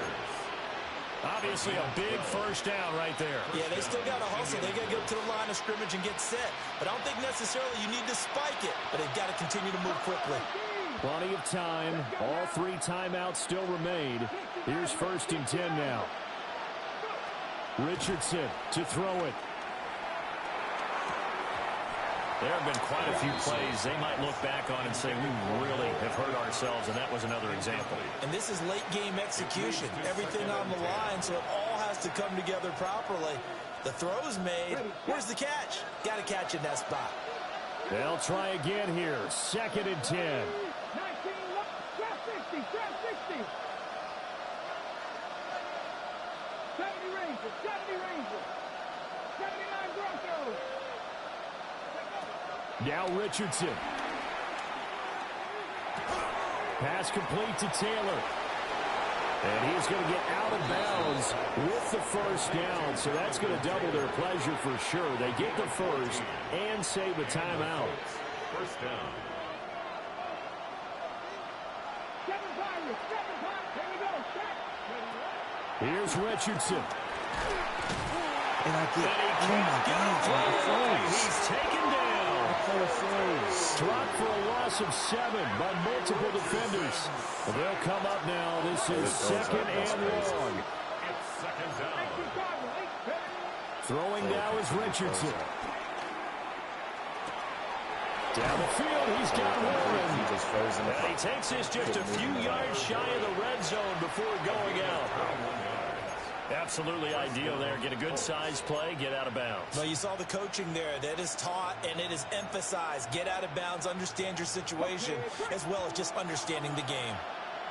Obviously a big first down right there. Yeah, they still got to hustle. They got to get to the line of scrimmage and get set. But I don't think necessarily you need to spike it. But they've got to continue to move quickly. Plenty of time. All 3 timeouts still remain. Here's 1st and 10 now. Richardson to throw it. There have been quite a few plays they might look back on and say, we really have hurt ourselves, and that was another example. And this is late-game execution. Everything on the line, so it all has to come together properly. The throw's made. Where's the catch? Got to catch in that spot. They'll try again here. 2nd and 10. 19, drop 60, drop 60. 70 Rangers, 70 Rangers. 79 Broncos. Now Richardson. Pass complete to Taylor. And he's going to get out of bounds with the first down. So that's going to double their pleasure for sure. They get the first and save a timeout. First down. 7 Pirates, 7 Pirates. Here we go. Set. Here's Richardson. And I get, oh my God, He's taken down. Dropped for a loss of 7 by multiple defenders. Well, they'll come up now. This is 2nd and long. It's second down. Throwing now is Richardson. Down the field, he's got one. He just froze in the And he takes this just a few yards shy of the red zone before going out. Absolutely ideal there. Get a good size play, get out of bounds. Well, you saw the coaching there. That is taught and it is emphasized. Get out of bounds, understand your situation, as well as just understanding the game.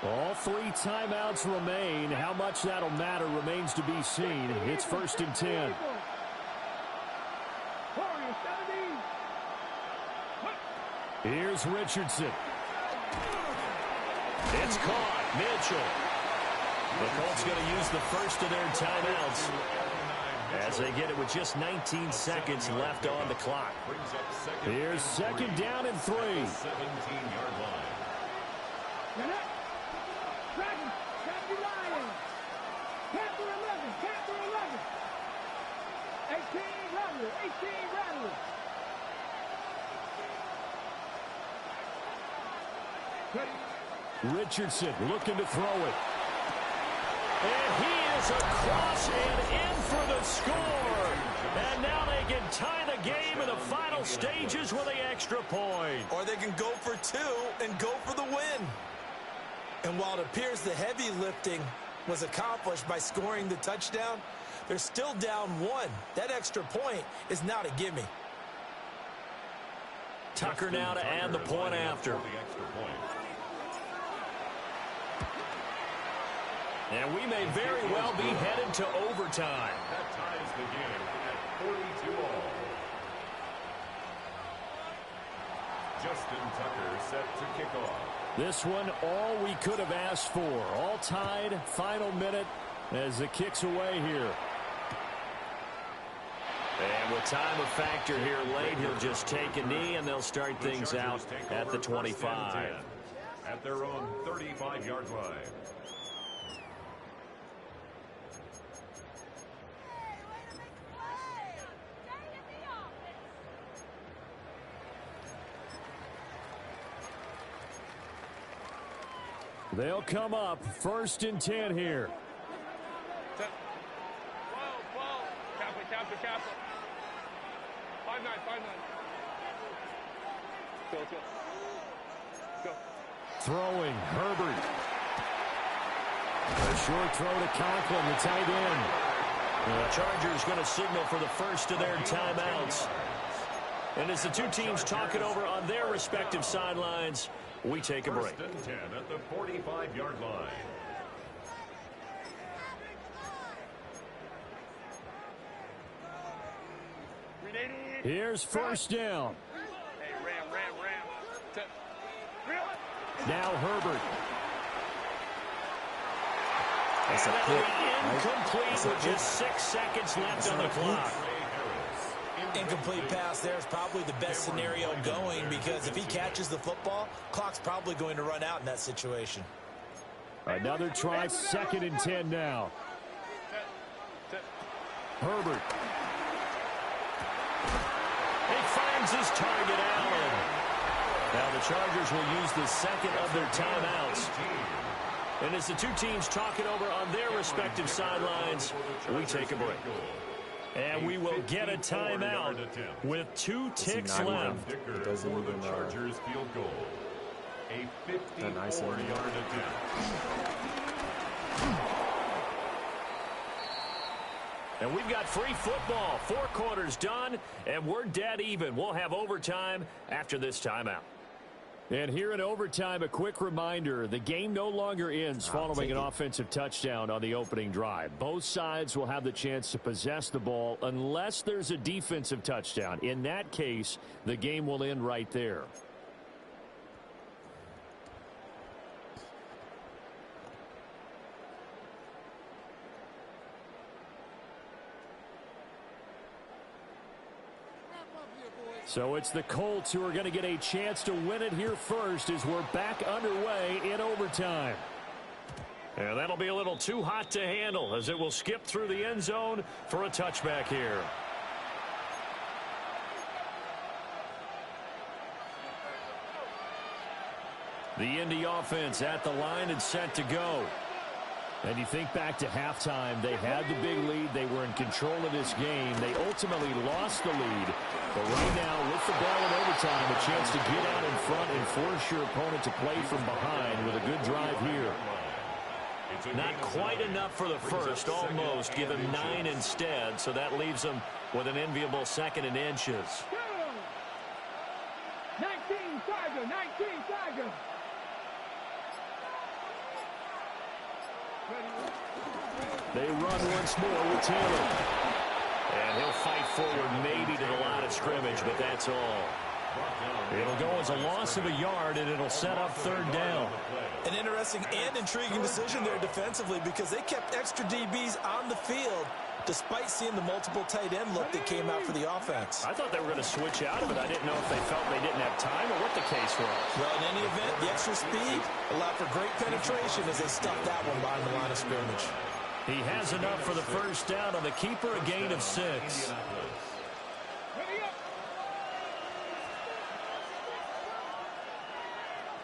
All 3 timeouts remain. How much that'll matter remains to be seen. It's 1st and 10. Here's Richardson. It's caught. Mitchell. The Colts going to use the first of their timeouts as they get it with just 19 seconds left on the clock. Here's 2nd down and 3. 17-yard line. Dragon, Dragon Lions. Panther 11, Panther 11. 18 Rattler, 18 Rattler. Richardson looking to throw it. And he is across and in for the score. And now they can tie the game in the final stages with the extra point. Or they can go for 2 and go for the win. And while it appears the heavy lifting was accomplished by scoring the touchdown, they're still down 1. That extra point is not a gimme. Tucker now to add the point after. And we may very well be headed to overtime. That ties the game at 42 all. Justin Tucker set to kick off. This one, all we could have asked for. All tied, final minute as the kick's away here. And with time of factor here late, he'll just take a knee, and they'll start things out at the 25. At their own 35-yard line. They'll come up 1st and 10 here. Captain. 5-9. Go. Throwing, Herbert. A short throw to Conklin, the tight end. The Chargers going to signal for the first of their timeouts. And as the two teams talk it over on their respective sidelines, we take a break. First and 10 at the 45-yard line. Here's first down. Hey, Ram. Now Herbert. That's a And pick, that'll be incomplete That's a with pick. just 6 seconds left on the clock. Incomplete pass there is probably the best scenario going, because if he catches the football, clock's probably going to run out in that situation. Another try, 2nd and 10 now. Herbert. He finds his target, Allen. Now the Chargers will use the second of their timeouts. And as the two teams talk it over on their respective sidelines, we take a break. And we will get a timeout with 2 ticks left. It doesn't even Chargers field goal. A 54-yard attempt. And we've got free football. 4 quarters done, and we're dead even. We'll have overtime after this timeout. And here in overtime, a quick reminder, the game no longer ends following an offensive touchdown on the opening drive. Both sides will have the chance to possess the ball unless there's a defensive touchdown. In that case, the game will end right there. So it's the Colts who are going to get a chance to win it here first as we're back underway in overtime. And that'll be a little too hot to handle as it will skip through the end zone for a touchback here. The Indy offense at the line and set to go. And you think back to halftime, they had the big lead. They were in control of this game. They ultimately lost the lead. But right now, with the ball in overtime, a chance to get out in front and force your opponent to play from behind with a good drive here. Not quite enough for the first, almost. Give him 9 instead, so that leaves them with an enviable 2nd and inches. 19 Tiger. They run once more with Taylor. And he'll fight forward maybe to the line of scrimmage, but that's all. It'll go as a loss of a yard, and it'll set up 3rd down. An interesting and intriguing decision there defensively, because they kept extra DBs on the field despite seeing the multiple tight end look that came out for the offense. I thought they were going to switch out of it. I didn't know if they felt they didn't have time or what the case was. Well, in any event, the extra speed allowed for great penetration as they stuffed that one behind the line of scrimmage. He has enough for the first down on the keeper, a gain of 6.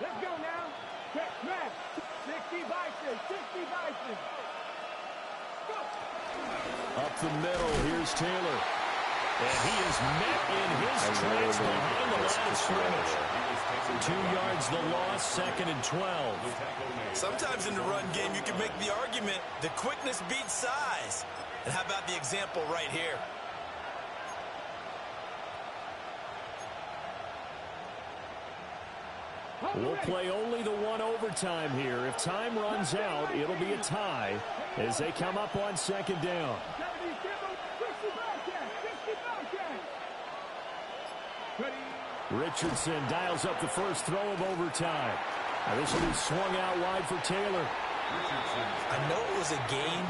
Let's go now. Check, smash. 60 Bison. Go. Up the middle, here's Taylor. And he is met in his tracks behind the line of scrimmage. 2 yards the loss, 2nd and 12. Sometimes in the run game, you can make the argument the quickness beats size. And how about the example right here? We'll play only the 1 overtime here. If time runs out, it'll be a tie as they come up on 2nd down. Richardson dials up the first throw of overtime. Now this will be swung out wide for Taylor. I know it was a gain,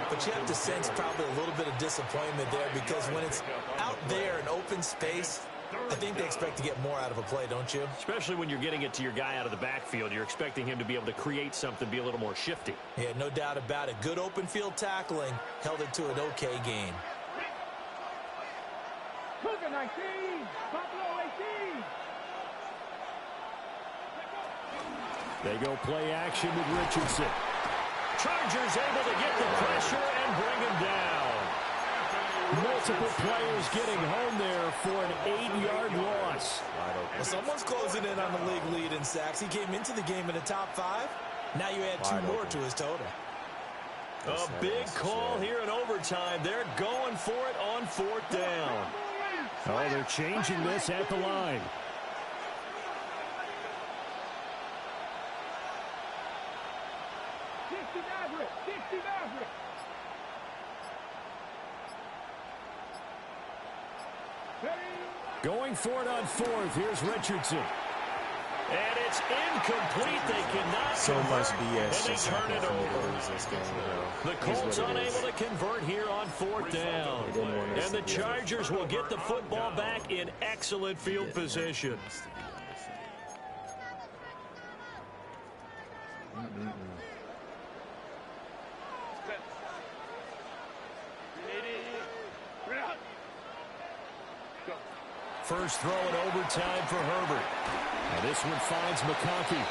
but you have to sense probably a little bit of disappointment there, because when it's out there in open space, I think they expect to get more out of a play, don't you? Especially when you're getting it to your guy out of the backfield. You're expecting him to be able to create something, be a little more shifty. Yeah, no doubt about it. Good open field tackling held it to an okay gain. Cougar 19, Buffalo 18. They go play action with Richardson. Chargers able to get the pressure multiple players getting home there for an 8-yard loss. Well, someone's closing in on the league lead in sacks. He came into the game in the top 5. Now you add 2 more to his total. A big call here in overtime. They're going for it on 4th down. Oh, they're changing this at the line. Going for it on 4th. Here's Richardson. And it's incomplete. They cannot So convert, much BS and they just turn happened it for me to over. lose this game, bro. The Colts unable to convert here on 4th down. They didn't want us And the to be Chargers will get the football back in excellent field position. First throw in overtime for Herbert. And this one finds McConkey.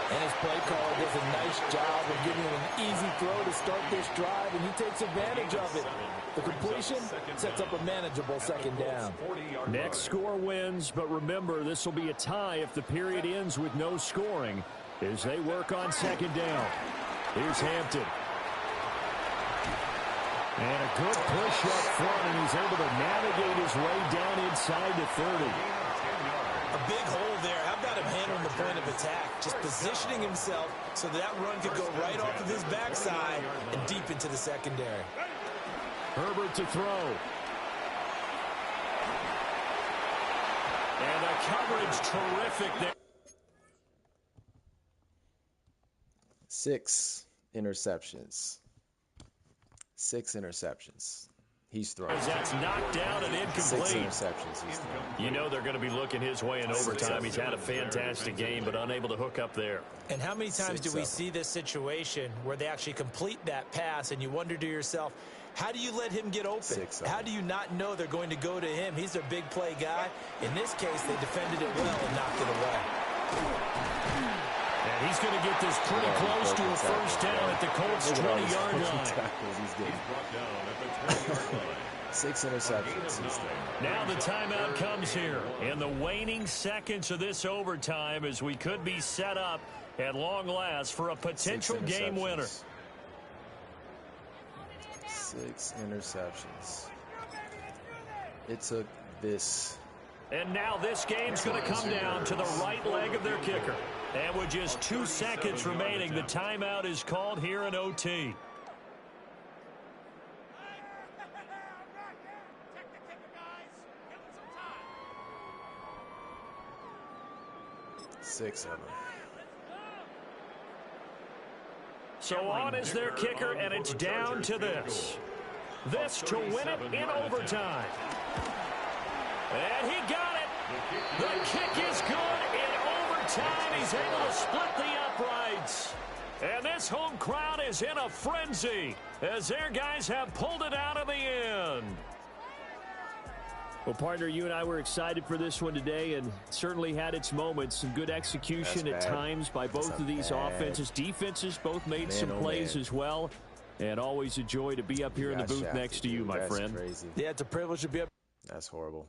And his play caller does a nice job of giving him an easy throw to start this drive, and he takes advantage of it. The completion sets up a manageable 2nd down. Next score wins, but remember, this will be a tie if the period ends with no scoring as they work on 2nd down. Here's Hampton. And a good push up front, and he's able to navigate his way down inside the 30. A big hole there. How about him handling the point of attack? Just positioning himself so that run could go right off of his backside and deep into the secondary. Herbert to throw. And the coverage terrific there. 6 interceptions. 6 interceptions. He's thrown. That's knocked down and 6 incomplete. interceptions he's thrown. You know they're going to be looking his way in overtime. He's had a fantastic game, but unable to hook up there. And how many times do we 6-7. see this situation where they actually complete that pass and you wonder to yourself, how do you let him get open? 6-7. How do you not know they're going to go to him? He's their big play guy. In this case, they defended it well and knocked it away. And he's going to get this pretty close to a first down at the Colts' 20-yard line. 6 interceptions. He's thrown. Now the timeout comes here in the waning seconds of this overtime as we could be set up at long last for a potential 6 game winner. 6 interceptions. It took this. And now this game's going to come down to the right leg of their kicker. And with just 2 seconds remaining, the timeout is called here in OT. Six of them. So on is their kicker, and it's down to this. This to win it in overtime. And he got it. The kick is good in overtime. He's able to split the uprights. And this home crowd is in a frenzy as their guys have pulled it out of the end. Well, partner, you and I were excited for this one today and certainly had its moments. Some good execution at times by both of these offenses. Defenses both made some plays as well. And always a joy to be up here in the booth next to you, my friend. Crazy. Yeah, it's a privilege to be up. That's horrible.